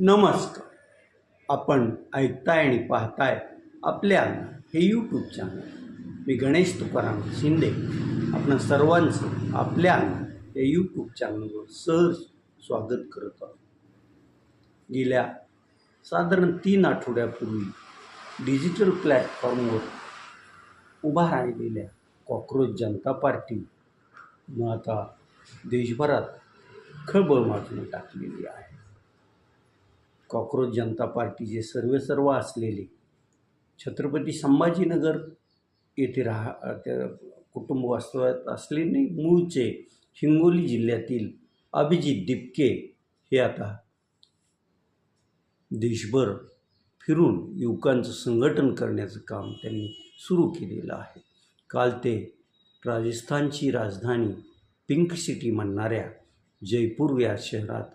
नमस्कार. आपण ऐकताय आणि पाहताय आपल्या हे यूट्यूब चॅनल. मी गणेश तुकाराम शिंदे आपण सर्वांचं आपल्या या यूट्यूब चॅनलवर सहज स्वागत करत आहोत. गेल्या साधारण 3 आठवड्यापूर्वी डिजिटल प्लॅटफॉर्मवर उभा राहिलेल्या कॉक्रोच जनता पार्टीनं आता देशभरात खळबळ माजून टाकलेली आहे. कॉक्रोच जनता पार्टीचे सर्व असलेले छत्रपती संभाजीनगर येथे कुटुंब वास्तव्यात असलेले मूळचे हिंगोली जिल्ह्यातील अभिजित दिपके हे आता देशभर फिरून युवकांचं संघटन करण्याचं काम त्यांनी सुरू केलेलं आहे. काल ते राजस्थानची राजधानी पिंक सिटी म्हणणाऱ्या जयपूर या शहरात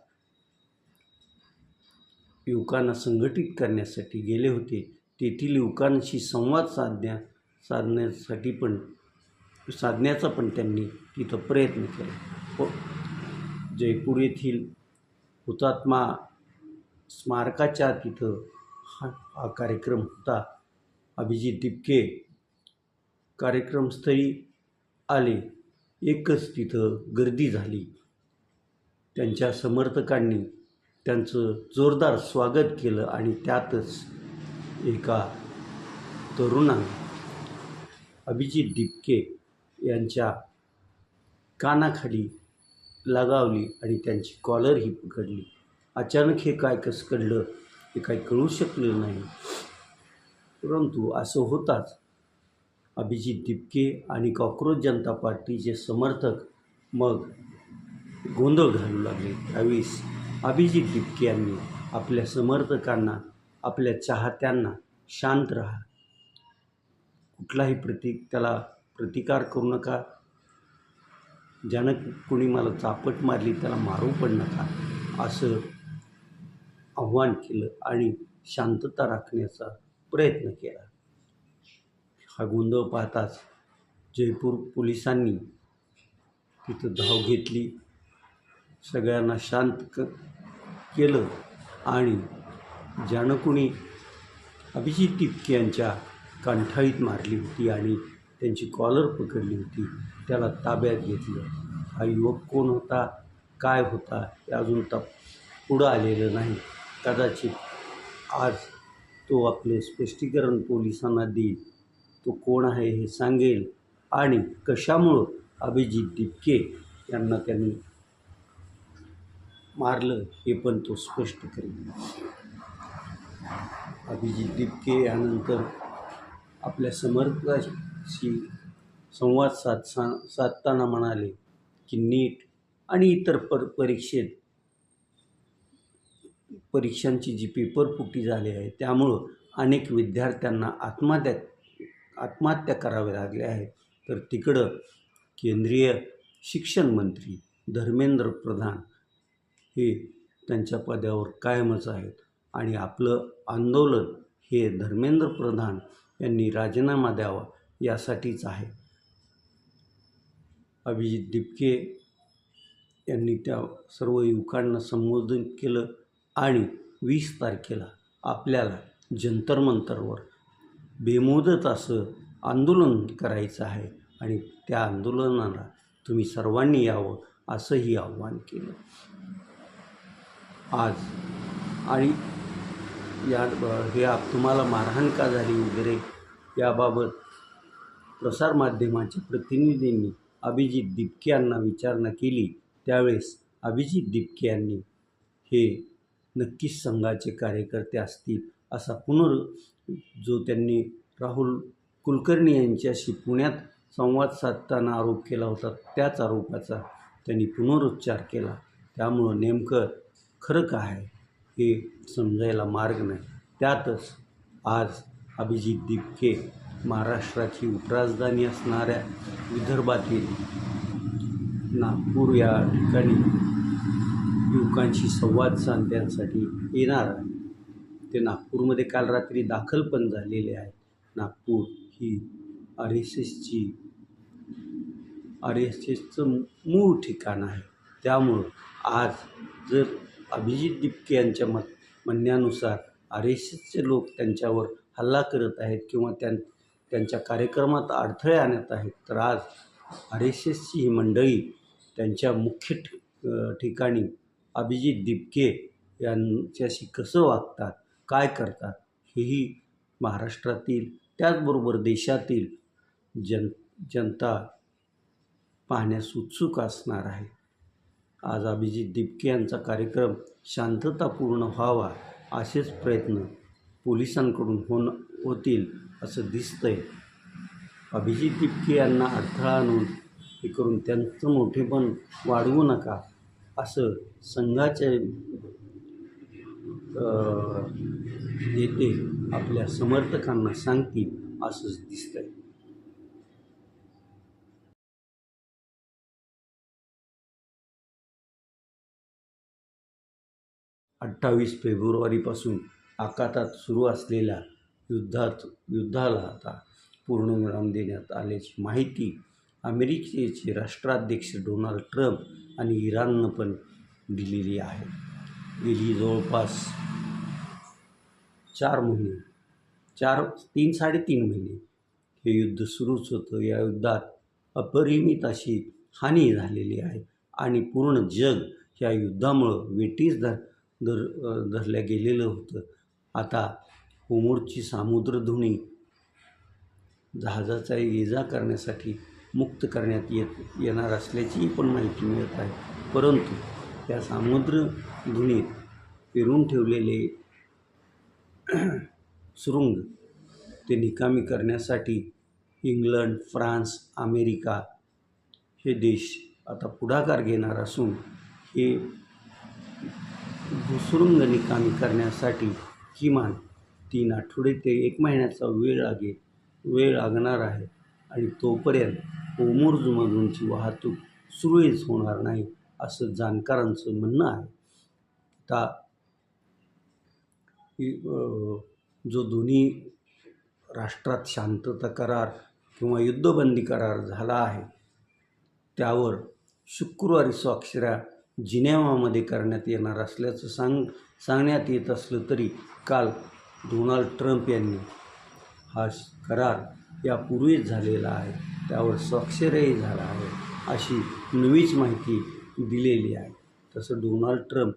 युवकांना संघटित करण्यासाठी गेले होते. तेथील युवकांशी संवाद साधण्याचा पण त्यांनी तिथं प्रयत्न केला. जयपूर येथील हुतात्मा स्मारकाच्या तिथं हा कार्यक्रम होता. अभिजित दिपके कार्यक्रमस्थळी आले. एकच तिथं गर्दी झाली. त्यांच्या समर्थकांनी त्यांचं जोरदार स्वागत केलं आणि त्यातच एका तरुणाने अभिजित दिपके यांच्या कानाखाली लगावली आणि त्यांची कॉलरही पकडली. अचानक हे काय कसं घडलं हे काही कळू शकलं नाही. परंतु असं होताच अभिजित दिपके आणि कॉक्रोच जनता पार्टीचे समर्थक मग गोंधळ घालू लागले. त्यावेळेस अभिजित दिपके यांनी आपल्या समर्थकांना, आपल्या चाहत्यांना शांत राहा, कुठलाही प्रतिकार करू नका, ज्यानं कोणी मला चापट मारली त्याला मारू पण नका असं आव्हान केलं आणि शांतता राखण्याचा प्रयत्न केला. हा गोंधळ पाहताच जयपूर पोलिसांनी तिथं धाव घेतली, सगळ्यांना शांत केलं आणि ज्यानं कोणी अभिजित दिपके यांच्या कंठाळीत मारली होती आणि त्यांची कॉलर पकडली होती त्याला ताब्यात घेतलं. हा युवक कोण होता, काय होता हे अजून पुढं आलेलं नाही. कदाचित आज तो आपलं स्पष्टीकरण पोलिसांना देईल. तो कोण आहे हे सांगेल आणि कशामुळं अभिजित दिपके यांना त्यांनी मारलं हे पण तो स्पष्ट करेल. अभिजित दिपके यानंतर आपल्या समर्थकाशी संवाद साधताना म्हणाले की नीट आणि इतर परीक्षांची जी पेपरफुटी झाली आहे त्यामुळं अनेक विद्यार्थ्यांना आत्महत्या कराव्या लागल्या आहेत. तर तिकडं केंद्रीय शिक्षण मंत्री धर्मेंद्र प्रधान हे त्यांच्या पदावर कायमच आहेत आणि आपलं आंदोलन हे धर्मेंद्र प्रधान यांनी राजीनामा द्यावा यासाठीच आहे. अभिजित दिपके यांनी त्या सर्व युवकांना संबोधित केलं आणि 20 तारखेला आपल्याला जंतर मंतरवर बेमुदत असं आंदोलन करायचं आहे आणि त्या आंदोलनाला तुम्ही सर्वांनी यावं असंही आव्हान केलं. आज आणि तुम्हाला मारहाण का झाली वगैरे याबाबत प्रसारमाध्यमांच्या प्रतिनिधींनी अभिजित दिपके यांना विचारणा केली. त्यावेळेस अभिजित दिपके यांनी हे नक्कीच संघाचे कार्यकर्ते असतील असा जो त्यांनी राहुल कुलकर्णी यांच्याशी पुण्यात संवाद साधताना आरोप केला होता त्याच आरोपाचा त्यांनी पुनरुच्चार केला. त्यामुळं नेमकं खरं काय आहे हे समजायला मार्ग नाही. त्यातच आज अभिजित दिपके महाराष्ट्राची उपराजधानी असणाऱ्या विदर्भातील नागपूर या ठिकाणी युवकांशी संवाद साधण्यासाठी येणार आहे. ते नागपूरमध्ये काल रात्री दाखल पण झालेले आहेत. नागपूर ही RSSचं मूळ ठिकाण आहे. त्यामुळं आज जर अभिजित दिपके यांच्या म्हणण्यानुसार RSSचे लोक त्यांच्यावर हल्ला करत आहेत किंवा त्यांच्या कार्यक्रमात अडथळे आणत आहेत, तर आज RSSची ही मंडळी त्यांच्या मुख्य ठिकाणी अभिजित दिपके यांच्याशी कसं वागतात, काय करतात, हेही महाराष्ट्रातील त्याचबरोबर देशातील जनता पाहण्यास उत्सुक असणार आहे. आज अभिजित दिपके यांचा कार्यक्रम शांततापूर्ण व्हावा असेच प्रयत्न पोलिसांकडून होतील असं दिसतंय. अभिजित दिपके यांना अडथळा आणून हे करून त्यांचं मोठेपण वाढवू नका असं संघाचे नेते आपल्या समर्थकांना सांगतील असंच दिसतंय. 28 फेब्रुवारीपासून आखातात सुरू असलेल्या युद्धाला आता पूर्णविराम देण्यात आल्याची माहिती अमेरिकेचे राष्ट्राध्यक्ष डोनाल्ड ट्रम्प आणि इराणनं पण दिलेली आहे. गेली जवळपास 3-3.5 महिने हे युद्ध सुरूच होतं. या युद्धात अपरिमित अशी हानी झालेली आहे आणि पूर्ण जग या युद्धामुळं वेठीस धरल्या गेलेलं होतं. आता होर्मुझची सामुद्रधुनी जहाजाचा ये-जा करण्यासाठी मुक्त करण्यात येणार असल्याचीही पण माहिती मिळत आहे. परंतु त्या सामुद्रधुनीत पेरून ठेवलेले सुरुंग ते निकामी करण्यासाठी इंग्लंड, फ्रान्स, अमेरिका हे देश आता पुढाकार घेणार असून हे भूसुरुंग निकामी करण्यासाठी किमान 3 आठवडे ते 1 महिन्याचा वेळ लागणार आहे आणि तोपर्यंत होर्मुझमधूनची वाहतूक सुरळीत होणार नाही असं जाणकारांचं म्हणणं आहे. आता जो दोन्ही राष्ट्रात शांतता करार किंवा युद्धबंदी करार झाला आहे त्यावर शुक्रवारी स्वाक्षऱ्या जिनेव्हामध्ये करण्यात येणार असल्याचं सांगण्यात येत असलं तरी काल डोनाल्ड ट्रम्प यांनी हा करार यापूर्वीच झालेला आहे, त्यावर स्वाक्षरही झाला आहे अशी नवीच माहिती दिलेली आहे. तसं डोनाल्ड ट्रम्प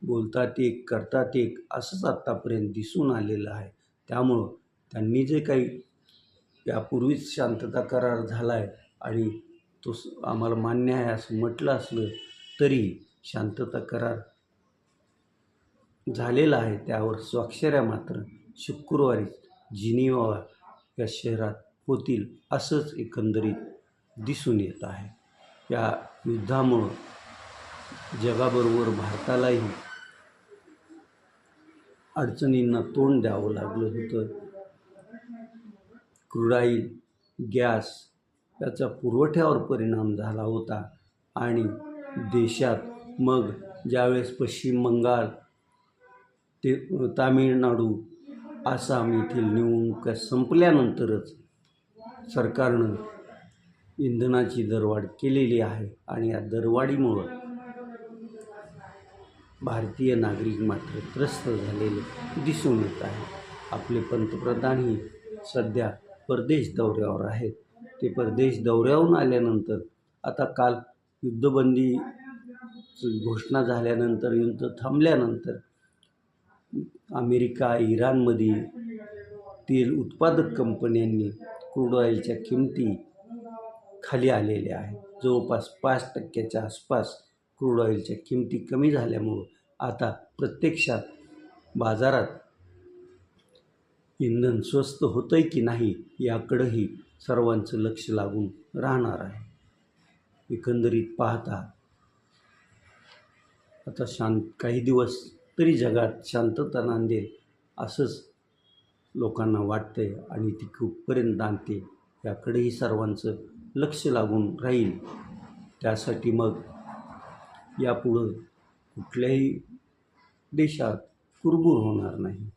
बोलतात एक करतात एक असंच आत्तापर्यंत दिसून आलेलं आहे. त्यामुळं त्यांनी जे काही यापूर्वीच शांतता करार झाला आहे आणि तो आम्हाला मान्य आहे असं म्हटलं असलं तरी शांतता करार झालेला आहे, त्यावर स्वाक्षऱ्या मात्र शुक्रवारी जिनिव्हा या शहरात होतील असंच एकंदरीत दिसून येत आहे. या युद्धामुळं जगाबरोबर भारतालाही अडचणींना तोंड द्यावं लागलं होतं. क्रूड ऑइल, गॅस याचा पुरवठ्यावर परिणाम झाला होता आणि देशात मग ज्यावेळेस पश्चिम बंगाल ते तामिळनाडू, आसाम येथील निवडणुका संपल्यानंतरच सरकारनं इंधनाची दरवाढ केलेली आहे आणि या दरवाढीमुळं भारतीय नागरिक मात्र त्रस्त झालेले दिसून येत आहे. आपले पंतप्रधानही सध्या परदेश दौऱ्यावर आहेत. ते परदेश दौऱ्यावरून आल्यानंतर आता काल युद्धबंदी घोषणा झाल्यानंतर, युद्ध थांबल्यानंतर अमेरिका, इराणमधील तेल उत्पादक कंपन्यांनी क्रूड ऑइलच्या किमती खाली आलेल्या आहेत. जवळपास 5% आसपास क्रूड ऑइलच्या किमती कमी झाल्यामुळं आता प्रत्यक्षात बाजारात इंधन स्वस्त होतंय की नाही याकडंही सर्वांचं लक्ष लागून राहणार आहे. एकंदरीत पाहता आता काही दिवस तरी जगात शांतता नांदेल असंच लोकांना वाटतंय आणि ती कुठपर्यंत नांदते याकडेही सर्वांचं लक्ष लागून राहील. त्यासाठी मग यापुढं कुठल्याही देशात कुरबूर होणार नाही,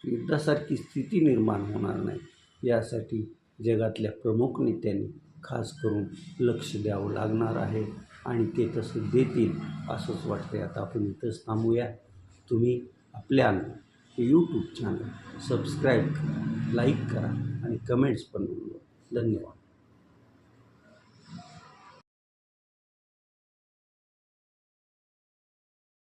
युद्धासारखी स्थिती निर्माण होणार नाही, यासाठी जगातल्या प्रमुख नेत्यांनी खास करून लक्ष द्यावं लागणार आहे आणि ते तसं देतील असंच वाटतं. आता आपण इथंच थांबूया. तुम्ही आपल्या यूट्यूब चॅनल सबस्क्राईब करा, लाईक करा आणि कमेंट्स पण नोंदवा. धन्यवाद.